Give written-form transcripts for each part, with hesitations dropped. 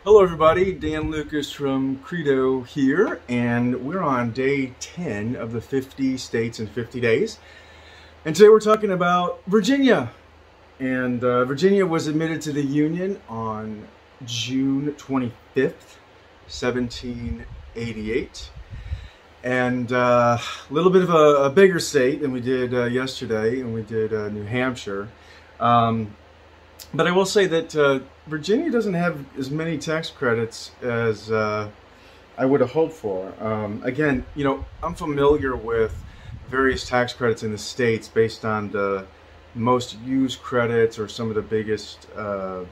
Hello everybody, Dan Lucas from Credo here, and we're on day 10 of the 50 states in 50 days. And today we're talking about Virginia. And Virginia was admitted to the Union on June 25th, 1788. And a little bit of a bigger state than we did yesterday, and we did New Hampshire. But I will say that Virginia doesn't have as many tax credits as I would have hoped for. Again, you know, I'm familiar with various tax credits in the states based on the most used credits or some of the biggest, you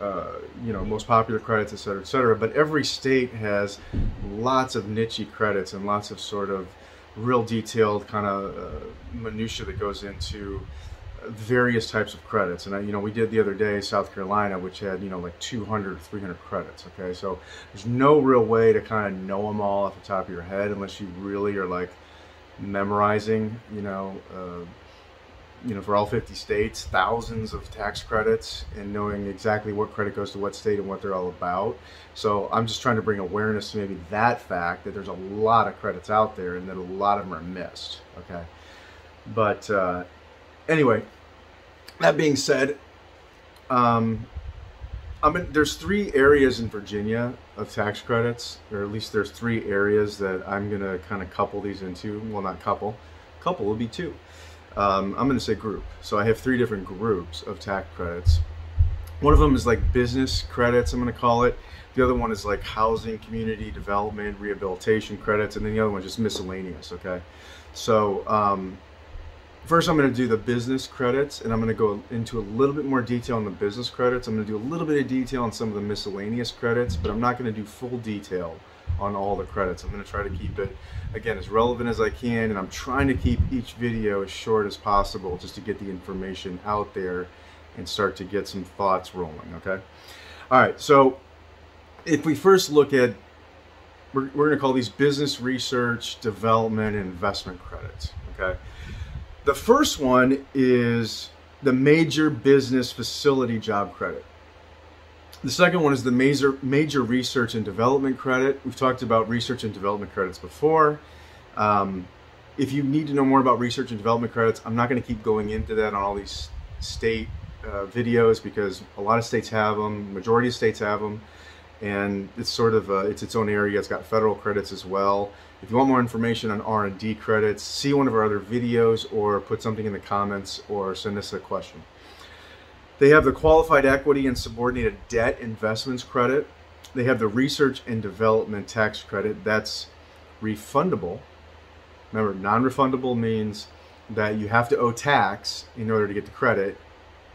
know, most popular credits, et cetera, et cetera. But every state has lots of niche credits and lots of sort of real detailed kind of minutia that goes into various types of credits. And you know, we did the other day South Carolina, which had, you know, like 200, 300 credits. Okay, so there's no real way to kind of know them all off the top of your head unless you really are like memorizing, you know, for all 50 states, thousands of tax credits and knowing exactly what credit goes to what state and what they're all about. So I'm just trying to bring awareness to maybe that fact that there's a lot of credits out there and that a lot of them are missed. Okay, but anyway, that being said, there's 3 areas in Virginia of tax credits, or at least there's 3 areas that I'm going to kind of couple these into. Well, not couple would be 2. I'm going to say group. So I have 3 different groups of tax credits. One of them is like business credits, I'm going to call it. The other one is like housing, community development, rehabilitation credits, and then the other one is just miscellaneous, okay? So, first, I'm going to do the business credits, and I'm going to go into a little bit more detail on the business credits. I'm going to do a little bit of detail on some of the miscellaneous credits, but I'm not going to do full detail on all the credits. I'm going to try to keep it, again, as relevant as I can, and I'm trying to keep each video as short as possible just to get the information out there and start to get some thoughts rolling, okay? All right, so if we first look at, we're going to call these business research, development, and investment credits, okay? The first one is the major business facility job credit. The second one is the major research and development credit. We've talked about research and development credits before. If you need to know more about research and development credits, I'm not going to keep going into that on all these state videos because a lot of states have them, majority of states have them, and it's sort of it's its own area. It's got federal credits as well. If you want more information on R&D credits, see one of our other videos or put something in the comments or send us a question. They have the qualified equity and subordinated debt investments credit. They have the research and development tax credit. That's refundable. Remember, non-refundable means that you have to owe tax in order to get the credit.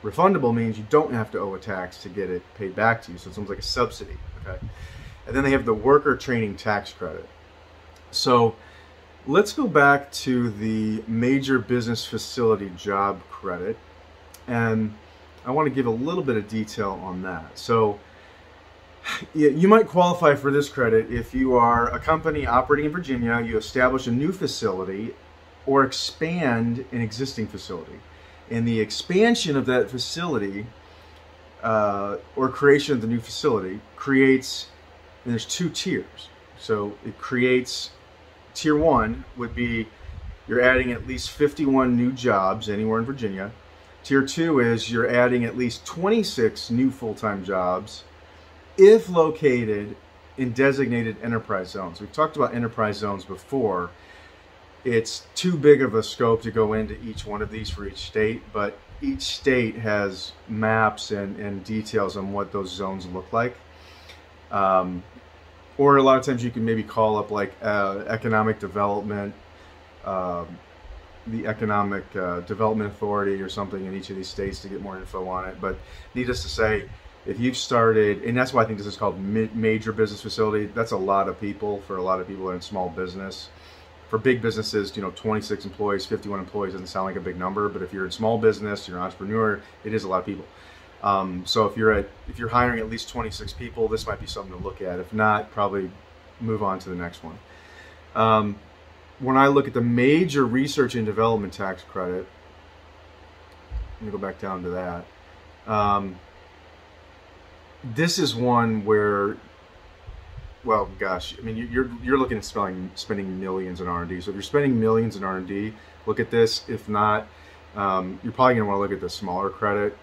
Refundable means you don't have to owe a tax to get it paid back to you. So it's almost like a subsidy, okay? And then they have the worker training tax credit. So let's go back to the major business facility job credit, and I want to give a little bit of detail on that. So you might qualify for this credit if you are a company operating in Virginia, you establish a new facility or expand an existing facility. And the expansion of that facility or creation of the new facility creates, and there's 2 tiers. So it creates, tier 1 would be you're adding at least 51 new jobs anywhere in Virginia. Tier 2 is you're adding at least 26 new full-time jobs if located in designated enterprise zones. We've talked about enterprise zones before. It's too big of a scope to go into each one of these for each state, but each state has maps and details on what those zones look like. Or a lot of times you can maybe call up like economic development, the Economic Development Authority or something in each of these states to get more info on it. But needless to say, if you've started, and that's why I think this is called major business facility, that's a lot of people for a lot of people that are in small business. For big businesses, you know, 26 employees, 51 employees doesn't sound like a big number, but if you're in small business, you're an entrepreneur, it is a lot of people. So if you're hiring at least 26 people, this might be something to look at. If not, probably move on to the next one. When I look at the major research and development tax credit, let me go back down to that. this is one where, well, gosh, I mean, you're looking at spending millions in R&D. So if you're spending millions in R&D, look at this. If not, you're probably going to want to look at the smaller credit.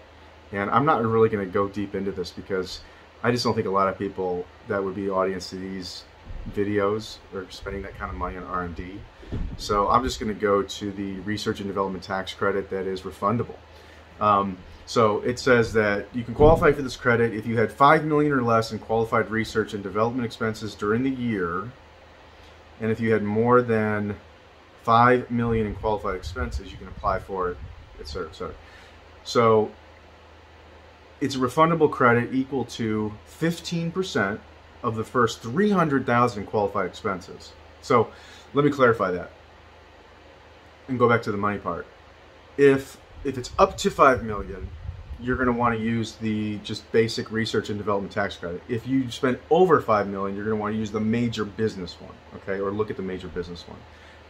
And I'm not really going to go deep into this because I just don't think a lot of people that would be audience to these videos are spending that kind of money on R&D. So I'm just going to go to the research and development tax credit that is refundable. So it says that you can qualify for this credit if you had $5 million or less in qualified research and development expenses during the year, and if you had more than $5 million in qualified expenses, you can apply for it, etc., etc. So it's a refundable credit equal to 15% of the first $300,000 in qualified expenses. So let me clarify that and go back to the money part. If it's up to $5 million, you're going to want to use the just basic research and development tax credit. If you spend over $5 million, you're going to want to use the major business one, okay, or look at the major business one.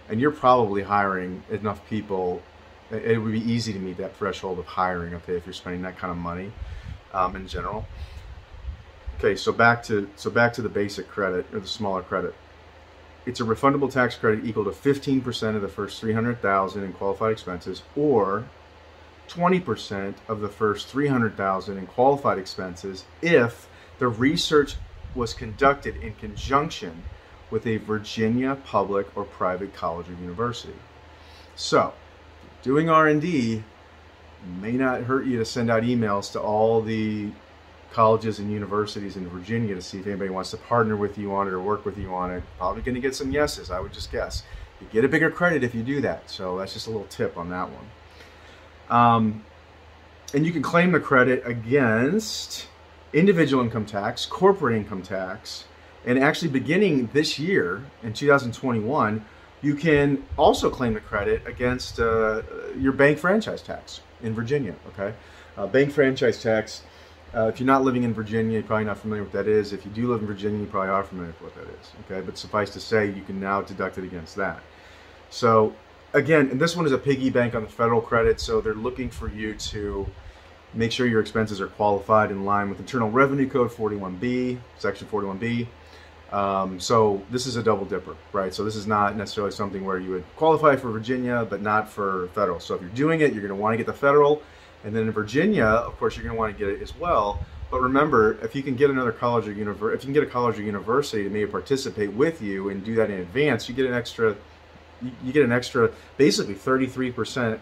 And you're probably hiring enough people. It would be easy to meet that threshold of hiring, okay, if you're spending that kind of money in general. Okay, so back to the basic credit or the smaller credit. It's a refundable tax credit equal to 15% of the first $300,000 in qualified expenses, or 20% of the first $300,000 in qualified expenses if the research was conducted in conjunction with a Virginia public or private college or university. So, doing R&D may not hurt you to send out emails to all the colleges and universities in Virginia to see if anybody wants to partner with you on it or work with you on it. Probably going to get some yeses, I would just guess. You get a bigger credit if you do that. So that's just a little tip on that one. And you can claim the credit against individual income tax, corporate income tax, and actually beginning this year in 2021, you can also claim the credit against your bank franchise tax in Virginia. Okay, bank franchise tax. If you're not living in Virginia, you're probably not familiar with what that is. If you do live in Virginia, you probably are familiar with what that is. Okay, but suffice to say, you can now deduct it against that. So again, and this one is a piggy bank on the federal credit, so they're looking for you to make sure your expenses are qualified in line with Internal Revenue Code 41B, Section 41B. So this is a double dipper, right? So this is not necessarily something where you would qualify for Virginia, but not for federal. So if you're doing it, you're going to want to get the federal, and then in Virginia, of course, you're going to want to get it as well. But remember, if you can get another college or university, if you can get a college or university to maybe participate with you and do that in advance, you get an extra. You get an extra, basically 33%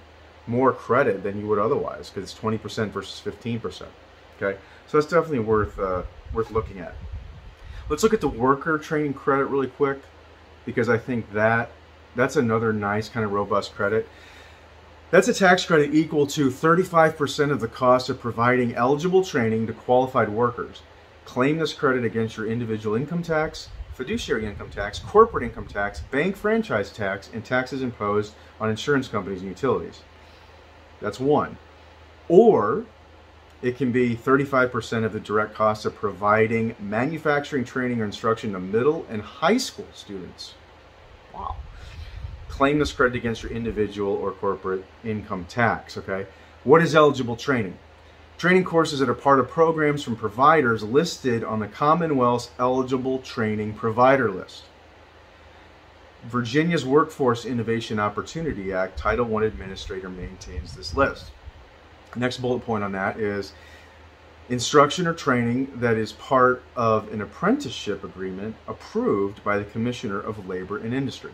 more credit than you would otherwise, because it's 20% versus 15%. Okay, so that's definitely worth looking at. Let's look at the worker training credit really quick, because I think that's another nice kind of robust credit. That's a tax credit equal to 35% of the cost of providing eligible training to qualified workers. Claim this credit against your individual income tax, fiduciary income tax, corporate income tax, bank franchise tax, and taxes imposed on insurance companies and utilities. That's one. Or it can be 35% of the direct cost of providing manufacturing training or instruction to middle and high school students. Wow. Claim this credit against your individual or corporate income tax, okay? What is eligible training? Training courses that are part of programs from providers listed on the Commonwealth's eligible training provider list. Virginia's Workforce Innovation Opportunity Act, Title I Administrator maintains this list. Next bullet point on that is instruction or training that is part of an apprenticeship agreement approved by the Commissioner of Labor and Industry.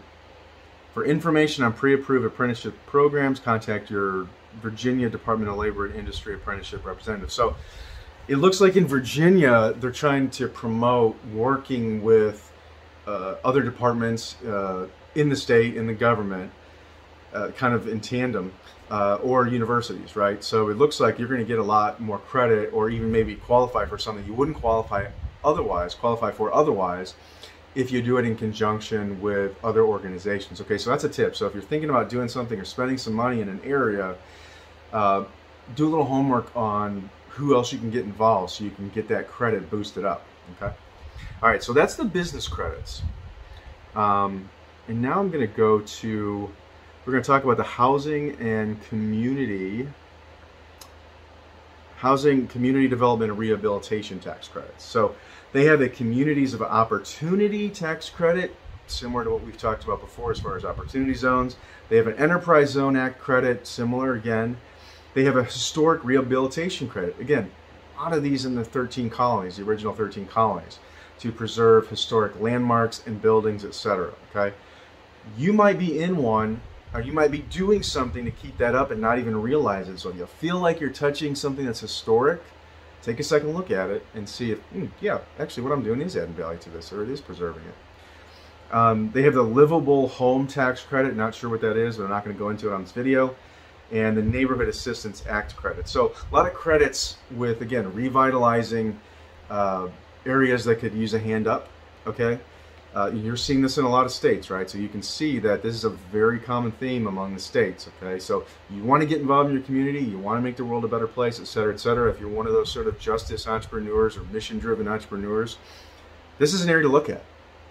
For information on pre-approved apprenticeship programs, contact your Virginia Department of Labor and Industry apprenticeship representative. So it looks like in Virginia, they're trying to promote working with other departments in the state, in the government, kind of in tandem, or universities, right? So it looks like you're going to get a lot more credit, or even maybe qualify for something you wouldn't qualify for otherwise, if you do it in conjunction with other organizations. Okay, so that's a tip. So if you're thinking about doing something or spending some money in an area, do a little homework on who else you can get involved so you can get that credit boosted up, okay? All right, so that's the business credits. And now I'm gonna go to, we're gonna talk about the housing and community Housing, Community Development, and Rehabilitation tax credits. So they have a Communities of Opportunity tax credit, similar to what we've talked about before as far as opportunity zones. They have an Enterprise Zone Act credit, similar again. They have a Historic Rehabilitation credit. Again, a lot of these in the 13 colonies, the original 13 colonies, to preserve historic landmarks and buildings, etc. Okay, you might be in one, or you might be doing something to keep that up and not even realize it. So if you feel like you're touching something that's historic, take a second look at it and see if, yeah, actually what I'm doing is adding value to this, or it is preserving it. They have the Livable Home Tax Credit. Not sure what that is, but I'm not going to go into it on this video. And the Neighborhood Assistance Act credit. So a lot of credits with, again, revitalizing areas that could use a hand up, okay? You're seeing this in a lot of states, right? So you can see that this is a very common theme among the states, okay? So you want to get involved in your community, you want to make the world a better place, et cetera, et cetera. If you're one of those sort of justice entrepreneurs or mission-driven entrepreneurs, this is an area to look at.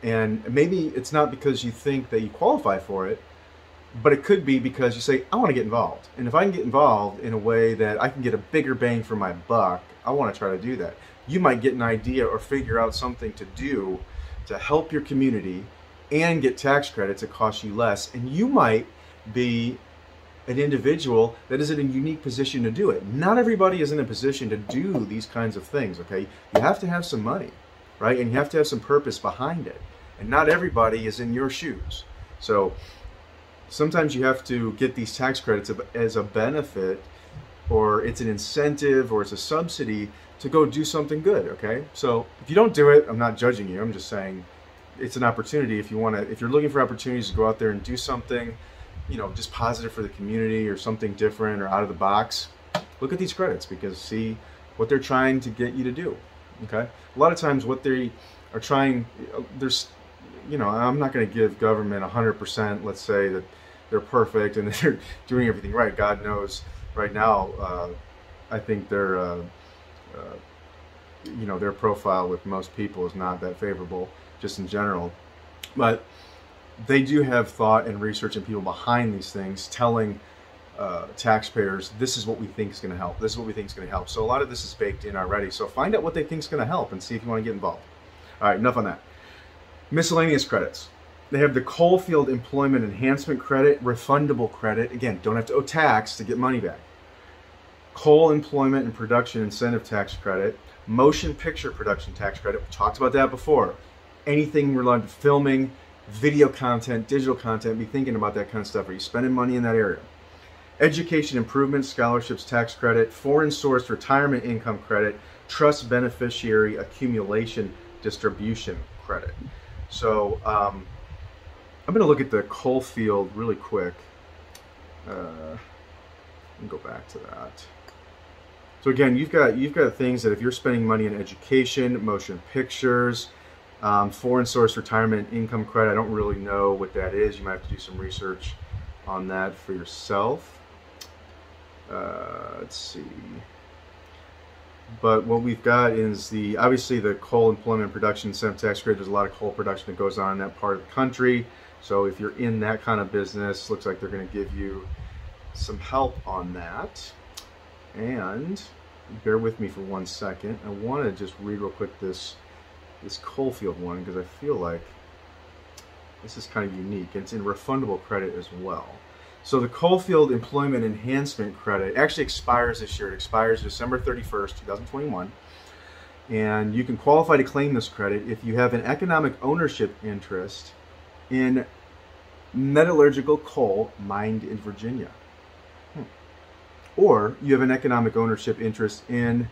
And maybe it's not because you think that you qualify for it, but it could be because you say, I want to get involved. And if I can get involved in a way that I can get a bigger bang for my buck, I want to try to do that. You might get an idea or figure out something to do to help your community and get tax credits that cost you less. And you might be an individual that is in a unique position to do it. Not everybody is in a position to do these kinds of things, okay? You have to have some money, right? And you have to have some purpose behind it. And not everybody is in your shoes. So sometimes you have to get these tax credits as a benefit, or it's an incentive, or it's a subsidy to go do something good, okay? So if you don't do it, I'm not judging you. I'm just saying it's an opportunity. If you're looking for opportunities to go out there and do something, you know, just positive for the community or something different or out of the box, look at these credits, because see what they're trying to get you to do, okay? A lot of times what they are trying, there's, you know, I'm not going to give government 100%, let's say that they're perfect and they're doing everything right. God knows right now, I think they're, you know, their profile with most people is not that favorable, just in general. But they do have thought and research and people behind these things telling taxpayers, this is what we think is going to help. This is what we think is going to help. So a lot of this is baked in already. So find out what they think is going to help and see if you want to get involved. All right, enough on that. Miscellaneous credits. They have the Coalfield Employment Enhancement Credit, refundable credit. Again, don't have to owe tax to get money back. Coal Employment and Production Incentive Tax Credit, Motion Picture Production Tax Credit. We talked about that before. Anything related to filming, video content, digital content, be thinking about that kind of stuff. Are you spending money in that area? Education Improvement Scholarships Tax Credit, Foreign Source Retirement Income Credit, Trust Beneficiary Accumulation Distribution Credit. So I'm going to look at the Coalfield really quick. Let me go back to that. So again, you've got things that if you're spending money in education, motion pictures, foreign source retirement income credit, I don't really know what that is. You might have to do some research on that for yourself. Let's see. But what we've got is obviously the Coal Employment Production Incentive Tax Credit. There's a lot of coal production that goes on in that part of the country. So if you're in that kind of business, looks like they're going to give you some help on that. And bear with me for 1 second. I want to just read real quick this Coalfield one, because I feel like this is kind of unique. It's in refundable credit as well. So the Coalfield Employment Enhancement Credit actually expires this year. It expires December 31st, 2021. And you can qualify to claim this credit if you have an economic ownership interest in metallurgical coal mined in Virginia. Or you have an economic ownership interest in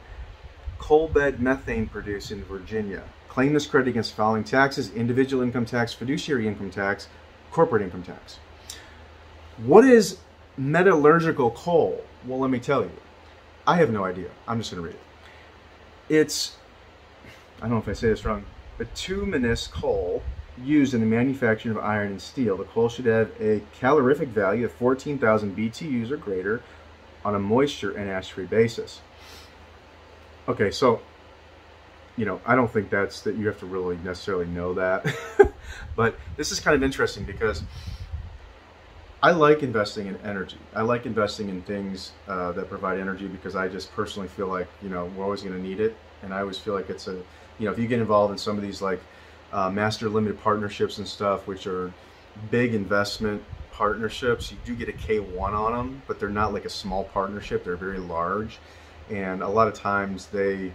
coal bed methane produced in Virginia. Claim this credit against following taxes: individual income tax, fiduciary income tax, corporate income tax. What is metallurgical coal? Well, let me tell you. I have no idea. I'm just going to read it. It's, I don't know if I say this wrong, bituminous coal used in the manufacturing of iron and steel. The coal should have a calorific value of 14,000 BTUs or greater on a moisture and ash-free basis. Okay, so, you know, I don't think that you have to really necessarily know that. But this is kind of interesting because I like investing in energy. I like investing in things that provide energy because I just personally feel like, we're always going to need it. And I always feel like it's if you get involved in some of these like master limited partnerships and stuff, which are big investment partnerships, you do get a K1 on them, but they're not like a small partnership. They're very large. And a lot of times they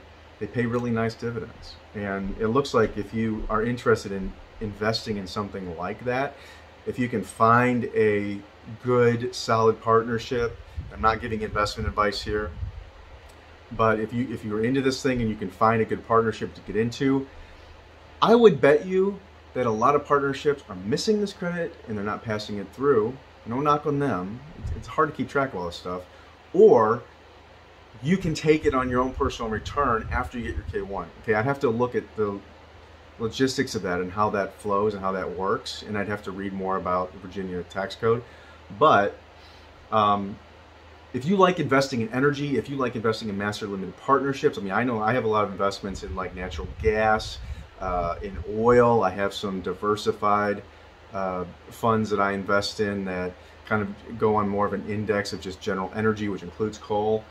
pay really nice dividends. And it looks like if you are interested in investing in something like that, if you can find a good, solid partnership, I'm not giving investment advice here, but if you're into this thing and you can find a good partnership to get into, I would bet you that a lot of partnerships are missing this credit and they're not passing it through. No knock on them. It's hard to keep track of all this stuff. Or you can take it on your own personal return after you get your K1. Okay, I'd have to look at the logistics of that and how that flows and how that works, and I'd have to read more about the Virginia tax code. But if you like investing in energy, if you like investing in master limited partnerships, I mean, I know I have a lot of investments in like natural gas, in oil. I have some diversified funds that I invest in that kind of go on more of an index of just general energy, which includes coal.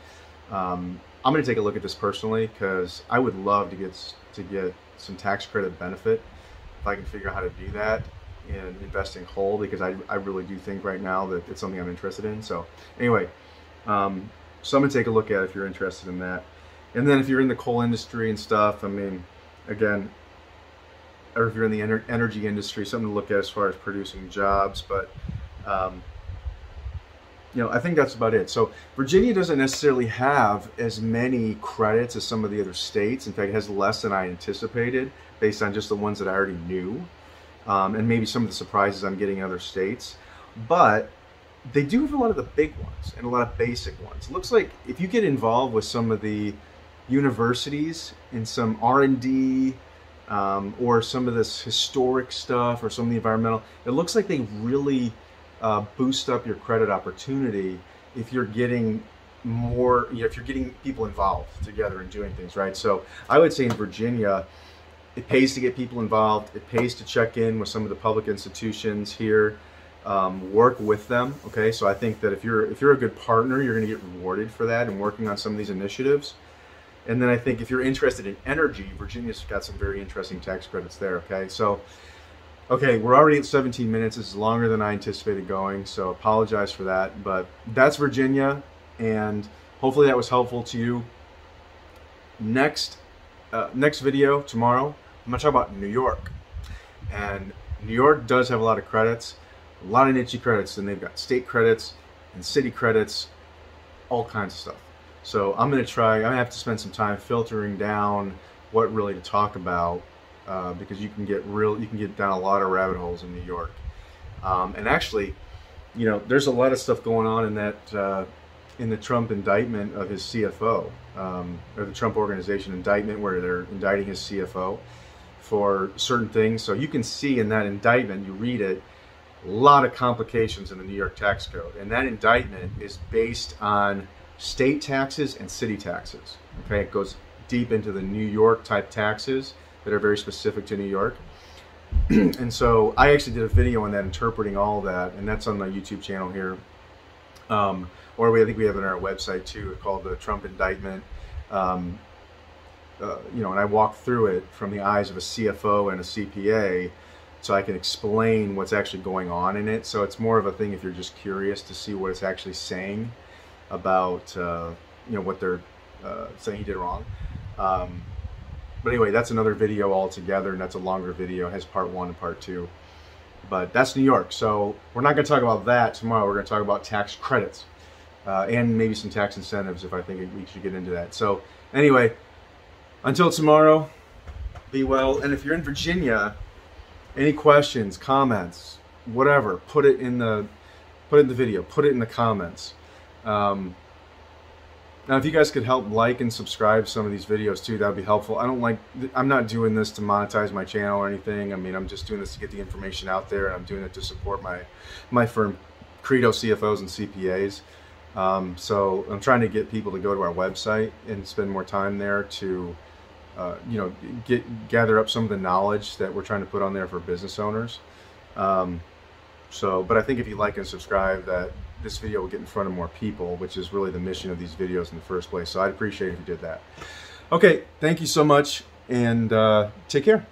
I'm going to take a look at this personally because I would love to get some tax credit benefit if I can figure out how to do that and invest in coal, because I really do think right now that it's something I'm interested in. So anyway, so I'm going to take a look at it if you're interested in that. And then if you're in the coal industry and stuff, I mean, again, or if you're in the energy industry, something to look at as far as producing jobs. But I think that's about it. So Virginia doesn't necessarily have as many credits as some of the other states. In fact, it has less than I anticipated based on just the ones that I already knew, and maybe some of the surprises I'm getting in other states. But they do have a lot of the big ones and a lot of basic ones. It looks like if you get involved with some of the universities in some R&D, or some of this historic stuff or some of the environmental, it looks like they really boost up your credit opportunity if you're getting more, if you're getting people involved together and doing things, right? So I would say in Virginia, it pays to get people involved. It pays to check in with some of the public institutions here, work with them. Okay, so I think that if you're a good partner, you're going to get rewarded for that and working on some of these initiatives. And then I think if you're interested in energy, Virginia's got some very interesting tax credits there. Okay, so okay, we're already at 17 minutes. This is longer than I anticipated going, so apologize for that. But that's Virginia, and hopefully that was helpful to you. Next video tomorrow, I'm gonna talk about New York. And New York does have a lot of credits, a lot of niche credits, and they've got state credits and city credits, all kinds of stuff. So I'm gonna have to spend some time filtering down what really to talk about. Because you can get down a lot of rabbit holes in New York, and actually, there's a lot of stuff going on in that in the Trump indictment of his CFO, or the Trump organization indictment, where they're indicting his CFO for certain things. So you can see in that indictment, you read it, a lot of complications in the New York tax code, and that indictment is based on state taxes and city taxes. Okay, it goes deep into the New York type taxes that are very specific to New York. And so I actually did a video on that, interpreting all of that, and that's on my YouTube channel here. Or I think we have it on our website too, called the Trump Indictment. And I walk through it from the eyes of a CFO and a CPA, so I can explain what's actually going on in it. So it's more of a thing if you're just curious to see what it's actually saying about, what they're saying he did wrong. But anyway, that's another video altogether, and that's a longer video. It has part 1 and part 2. But that's New York. So we're not going to talk about that tomorrow. We're going to talk about tax credits and maybe some tax incentives if I think we should get into that. So anyway, until tomorrow, be well. And if you're in Virginia, any questions, comments, whatever, put it in the video. Put it in the comments. Now, if you guys could help like and subscribe some of these videos too, that would be helpful. I'm not doing this to monetize my channel or anything. I mean, I'm just doing this to get the information out there, and I'm doing it to support my firm, Credo CFOs and CPAs. So I'm trying to get people to go to our website and spend more time there to, gather up some of the knowledge that we're trying to put on there for business owners. So, but I think if you like and subscribe, that this video will get in front of more people, which is really the mission of these videos in the first place. So I'd appreciate if you did that. Okay, thank you so much, and take care.